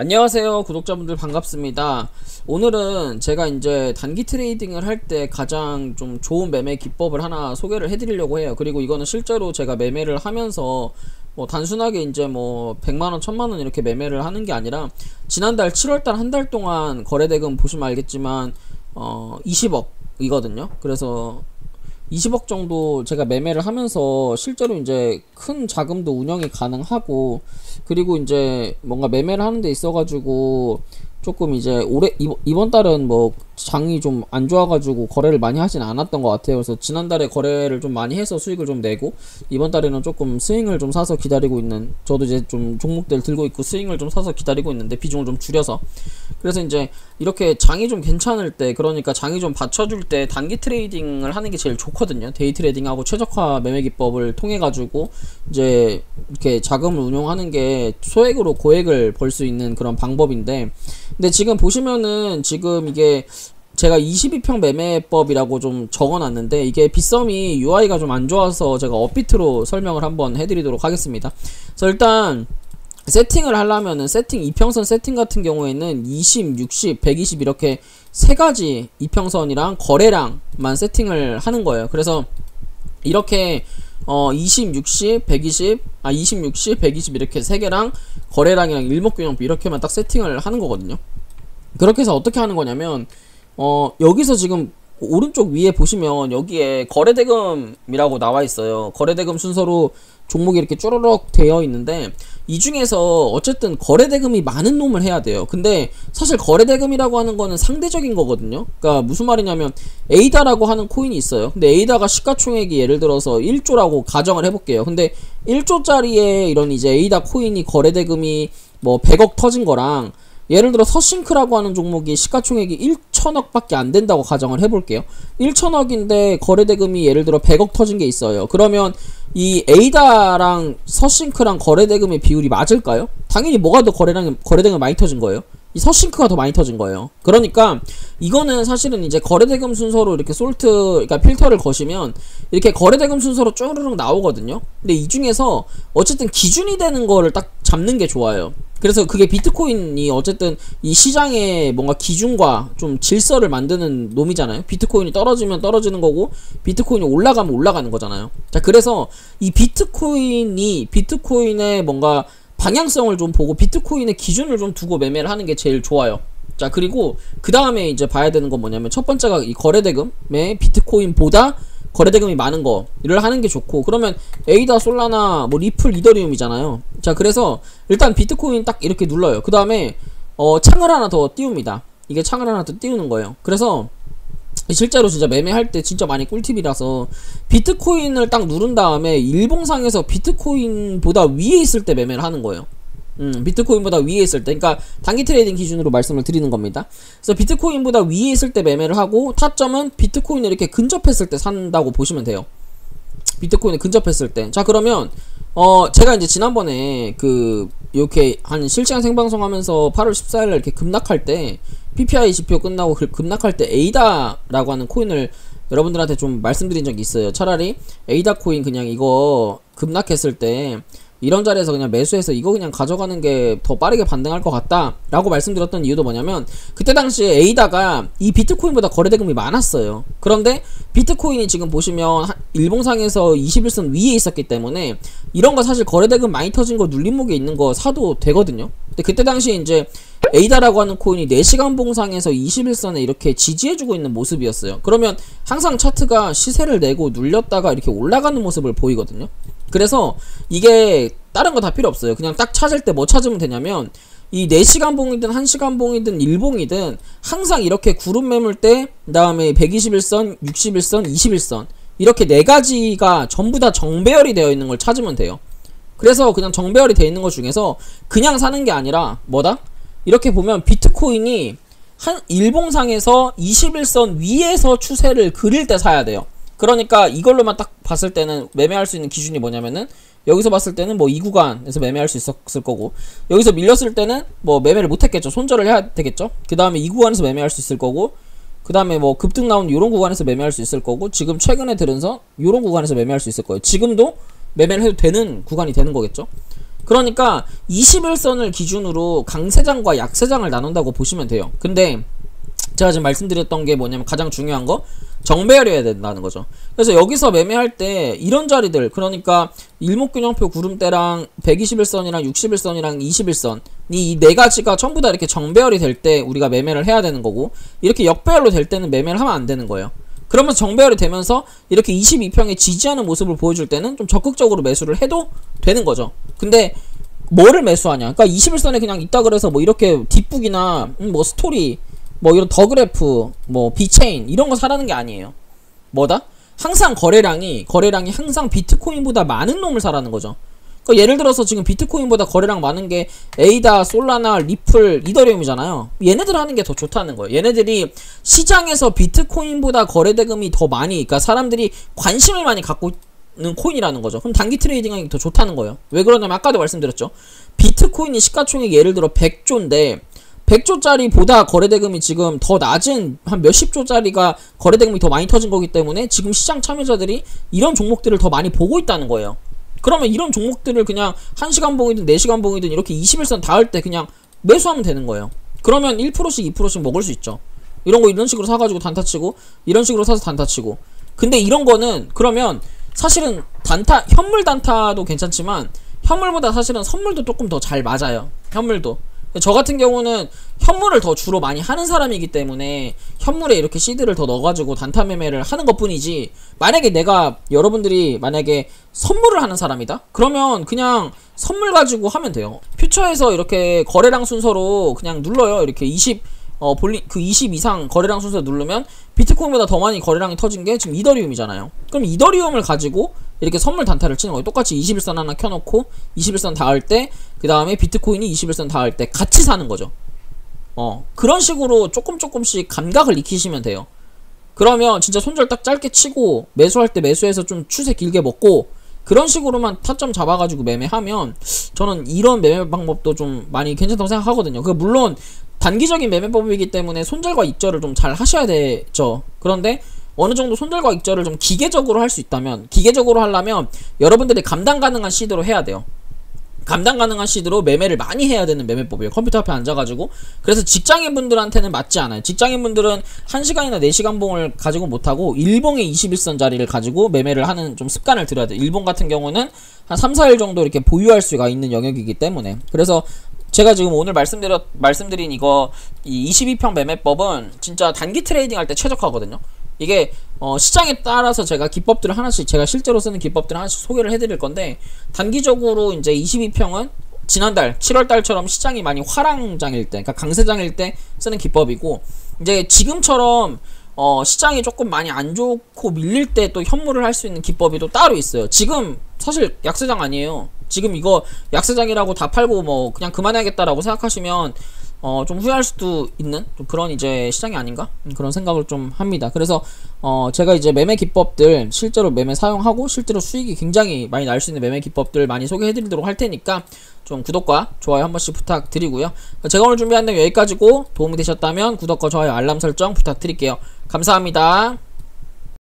안녕하세요 구독자분들 반갑습니다. 오늘은 제가 이제 단기 트레이딩을 할 때 가장 좀 좋은 매매 기법을 하나 소개를 해드리려고 해요. 그리고 이거는 실제로 제가 매매를 하면서 뭐 단순하게 이제 뭐 100만원 1000만원 이렇게 매매를 하는 게 아니라 지난달 7월달 한 달 동안 거래대금 보시면 알겠지만 20억이거든요 그래서 20억 정도 제가 매매를 하면서 실제로 이제 큰 자금도 운영이 가능하고, 그리고 이제 뭔가 매매를 하는 데 있어가지고 조금 이제 이번 달은 뭐 장이 좀 안 좋아가지고 거래를 많이 하진 않았던 것 같아요. 그래서 지난달에 거래를 좀 많이 해서 수익을 좀 내고, 이번 달에는 조금 스윙을 좀 사서 기다리고 있는, 저도 이제 좀 종목들 들고 있고 스윙을 좀 사서 기다리고 있는데 비중을 좀 줄여서, 그래서 이제 이렇게 장이 좀 괜찮을 때, 그러니까 장이 좀 받쳐줄 때 단기 트레이딩을 하는 게 제일 좋거든요. 데이 트레이딩하고 최적화 매매 기법을 통해 가지고 이제 이렇게 자금을 운용하는 게 소액으로 고액을 벌 수 있는 그런 방법인데, 근데 지금 보시면은 지금 이게 제가 22평 매매법이라고 좀 적어놨는데, 이게 빗썸이 UI가 좀 안 좋아서 제가 업비트로 설명을 한번 해드리도록 하겠습니다. 그래서 일단 세팅을 하려면은 세팅, 이평선 세팅 같은 경우에는 20, 60, 120 이렇게 세 가지 이평선이랑 거래량만 세팅을 하는 거예요. 그래서 이렇게 20, 60, 120, 20, 60, 120 이렇게 세 개랑 거래량이랑 일목균형비 이렇게만 딱 세팅을 하는 거거든요. 그렇게 해서 어떻게 하는 거냐면 여기서 지금 오른쪽 위에 보시면 여기에 거래대금이라고 나와 있어요. 거래대금 순서로 종목이 이렇게 쭈르륵 되어 있는데, 이 중에서 어쨌든 거래대금이 많은 놈을 해야 돼요. 근데 사실 거래대금이라고 하는 거는 상대적인 거거든요. 그러니까 무슨 말이냐면 에이다라고 하는 코인이 있어요. 근데 에이다가 시가총액이 예를 들어서 1조라고 가정을 해볼게요. 근데 1조짜리의 이런 이제 에이다 코인이 거래대금이 뭐 100억 터진 거랑, 예를 들어 서싱크라고 하는 종목이 시가총액이 1천억 밖에 안 된다고 가정을 해볼게요. 1천억인데 거래대금이 예를 들어 100억 터진 게 있어요. 그러면 이 에이다랑 서싱크랑 거래대금의 비율이 맞을까요? 당연히 뭐가 더 거래대금이 많이 터진 거예요? 이 서싱크가 더 많이 터진 거예요. 그러니까 이거는 사실은 이제 거래대금 순서로 이렇게 그러니까 필터를 거시면 이렇게 거래대금 순서로 쭈르륵 나오거든요. 근데 이 중에서 어쨌든 기준이 되는 거를 딱 잡는 게 좋아요. 그래서 그게 비트코인이 어쨌든 이 시장의 뭔가 기준과 좀 질서를 만드는 놈이잖아요. 비트코인이 떨어지면 떨어지는 거고 비트코인이 올라가면 올라가는 거잖아요. 자, 그래서 이 비트코인의 뭔가 방향성을 좀 보고 비트코인의 기준을 좀 두고 매매를 하는 게 제일 좋아요. 자, 그리고 그 다음에 이제 봐야 되는 건 뭐냐면, 첫 번째가 이 거래대금에 비트코인보다 거래대금이 많은 거를 하는 게 좋고, 그러면 에이다, 솔라나, 뭐 리플, 이더리움이잖아요. 자, 그래서 일단 비트코인 딱 이렇게 눌러요. 그 다음에 창을 하나 더 띄웁니다. 이게 창을 하나 더 띄우는 거예요. 그래서 실제로 진짜 매매할 때 진짜 많이 꿀팁이라서, 비트코인을 딱 누른 다음에 일봉상에서 비트코인보다 위에 있을 때 매매를 하는 거예요. 비트코인보다 위에 있을 때, 그러니까 단기 트레이딩 기준으로 말씀을 드리는 겁니다. 그래서 비트코인보다 위에 있을 때 매매를 하고, 타점은 비트코인을 이렇게 근접했을 때 산다고 보시면 돼요. 비트코인에 근접했을 때. 자, 그러면 제가 이제 지난번에 이렇게 한 실시간 생방송 하면서 8월 14일 이렇게 급락할 때, PPI 지표 끝나고 급락할 때 에이다라고 하는 코인을 여러분들한테 좀 말씀드린 적이 있어요. 차라리 에이다 코인 그냥 이거 급락했을 때 이런 자리에서 그냥 매수해서 이거 그냥 가져가는 게 더 빠르게 반등할 것 같다 라고 말씀드렸던 이유도 뭐냐면, 그때 당시에 에이다가 이 비트코인보다 거래대금이 많았어요. 그런데 비트코인이 지금 보시면 일봉상에서 21선 위에 있었기 때문에 이런 거 사실 거래대금 많이 터진 거 눌림목에 있는 거 사도 되거든요. 근데 그때 당시에 이제 에이다라고 하는 코인이 4시간 봉상에서 21선에 이렇게 지지해주고 있는 모습이었어요. 그러면 항상 차트가 시세를 내고 눌렸다가 이렇게 올라가는 모습을 보이거든요. 그래서 이게 다른 거 다 필요 없어요. 그냥 딱 찾을 때 뭐 찾으면 되냐면, 이 4시간 봉이든 1시간 봉이든 1봉이든 항상 이렇게 구름 매물 때, 그 다음에 121선, 61선, 21선 이렇게 4가지가 전부 다 정배열이 되어 있는 걸 찾으면 돼요. 그래서 그냥 정배열이 되어 있는 것 중에서 그냥 사는 게 아니라 뭐다? 이렇게 보면 비트코인이 한 일봉상에서 21선 위에서 추세를 그릴 때 사야 돼요. 그러니까 이걸로만 딱 봤을 때는 매매할 수 있는 기준이 뭐냐면은, 여기서 봤을 때는 뭐 이 구간에서 매매할 수 있었을 거고, 여기서 밀렸을 때는 뭐 매매를 못했겠죠. 손절을 해야 되겠죠. 그 다음에 이 구간에서 매매할 수 있을 거고, 그 다음에 뭐 급등 나온 요런 구간에서 매매할 수 있을 거고, 지금 최근에 들은 선 요런 구간에서 매매할 수 있을 거예요. 지금도 매매를 해도 되는 구간이 되는 거겠죠. 그러니까 21선을 기준으로 강세장과 약세장을 나눈다고 보시면 돼요. 근데 제가 지금 말씀드렸던 게 뭐냐면 가장 중요한 거 정배열이어야 된다는 거죠. 그래서 여기서 매매할 때 이런 자리들, 그러니까 일목균형표 구름대랑 121선이랑 61선이랑 21선 이 네 가지가 전부 다 이렇게 정배열이 될 때 우리가 매매를 해야 되는 거고, 이렇게 역배열로 될 때는 매매를 하면 안 되는 거예요. 그러면서 정배열이 되면서 이렇게 22평에 지지하는 모습을 보여줄 때는 좀 적극적으로 매수를 해도 되는 거죠. 근데 뭐를 매수하냐, 그러니까 21선에 그냥 있다 그래서 뭐 이렇게 뒷북이나 뭐 스토리 뭐 이런 더 그래프 뭐 비체인 이런 거 사라는 게 아니에요. 뭐다? 항상 거래량이 항상 비트코인보다 많은 놈을 사라는 거죠. 그러니까 예를 들어서 지금 비트코인보다 거래량 많은 게 에이다, 솔라나, 리플, 이더리움이잖아요. 얘네들 하는 게 더 좋다는 거예요. 얘네들이 시장에서 비트코인보다 거래 대금이 더 많이, 그러니까 사람들이 관심을 많이 갖고 있는 코인이라는 거죠. 그럼 단기 트레이딩하기 더 좋다는 거예요. 왜 그러냐면 아까도 말씀드렸죠. 비트코인이 시가총액이 예를 들어 100조인데 100조짜리 보다 거래대금이 지금 더 낮은 한 몇십 조짜리가 거래대금이 더 많이 터진 거기 때문에 지금 시장 참여자들이 이런 종목들을 더 많이 보고 있다는 거예요. 그러면 이런 종목들을 그냥 1시간 봉이든 4시간 봉이든 이렇게 21선 닿을 때 그냥 매수하면 되는 거예요. 그러면 1%씩 2%씩 먹을 수 있죠. 이런 거 이런 식으로 사가지고 단타치고 이런 식으로 사서 단타치고. 근데 이런 거는 그러면 사실은 단타, 현물 단타도 괜찮지만 현물보다 사실은 선물도 조금 더 잘 맞아요. 현물도. 저 같은 경우는 현물을 더 주로 많이 하는 사람이기 때문에 현물에 이렇게 시드를 더 넣어가지고 단타 매매를 하는 것 뿐이지, 만약에 내가, 여러분들이 만약에 선물을 하는 사람이다? 그러면 그냥 선물 가지고 하면 돼요. 퓨처에서 이렇게 거래량 순서로 그냥 눌러요. 이렇게 20 이상 거래량 순서 누르면 비트코인보다 더 많이 거래량이 터진 게 지금 이더리움이잖아요. 그럼 이더리움을 가지고 이렇게 선물 단타를 치는 거예요. 똑같이 21선 하나 켜놓고 21선 닿을 때, 그 다음에 비트코인이 21선 닿을 때 같이 사는 거죠. 그런 식으로 조금씩 감각을 익히시면 돼요. 그러면 진짜 손절 딱 짧게 치고 매수할 때 매수해서 좀 추세 길게 먹고 그런 식으로만 타점 잡아가지고 매매하면 저는 이런 매매 방법도 좀 많이 괜찮다고 생각하거든요. 물론 단기적인 매매법이기 때문에 손절과 익절을 좀 잘 하셔야 되죠. 그런데 어느 정도 손절과 익절을 좀 기계적으로 할 수 있다면, 기계적으로 하려면 여러분들이 감당 가능한 시드로 해야 돼요. 감당 가능한 시드로 매매를 많이 해야 되는 매매법이에요. 컴퓨터 앞에 앉아가지고. 그래서 직장인분들한테는 맞지 않아요. 직장인분들은 1시간이나 4시간 봉을 가지고 못하고 일봉의 21선 자리를 가지고 매매를 하는 좀 습관을 들여야 돼요. 일봉 같은 경우는 한 3, 4일 정도 이렇게 보유할 수가 있는 영역이기 때문에. 그래서 제가 지금 오늘 말씀드린 이 22평 매매법은 진짜 단기 트레이딩 할 때 최적화거든요. 이게 시장에 따라서 제가 기법들을 하나씩, 제가 실제로 쓰는 기법들을 하나씩 소개를 해드릴 건데, 단기적으로 이제 22평은 지난달 7월달처럼 시장이 많이 화랑장일 때, 그러니까 강세장일 때 쓰는 기법이고, 이제 지금처럼 시장이 조금 많이 안 좋고 밀릴 때 또 현물을 할 수 있는 기법이 또 따로 있어요. 지금 사실 약세장 아니에요. 지금 이거 약세장이라고 다 팔고 뭐 그냥 그만해야겠다라고 생각하시면 좀 후회할 수도 있는 좀 그런 이제 시장이 아닌가? 그런 생각을 좀 합니다. 그래서 제가 이제 매매 기법들 실제로 매매 사용하고 실제로 수익이 굉장히 많이 날 수 있는 매매 기법들 많이 소개해드리도록 할 테니까 좀 구독과 좋아요 한 번씩 부탁드리고요. 제가 오늘 준비한 내용 여기까지고, 도움이 되셨다면 구독과 좋아요 알람 설정 부탁드릴게요. 감사합니다.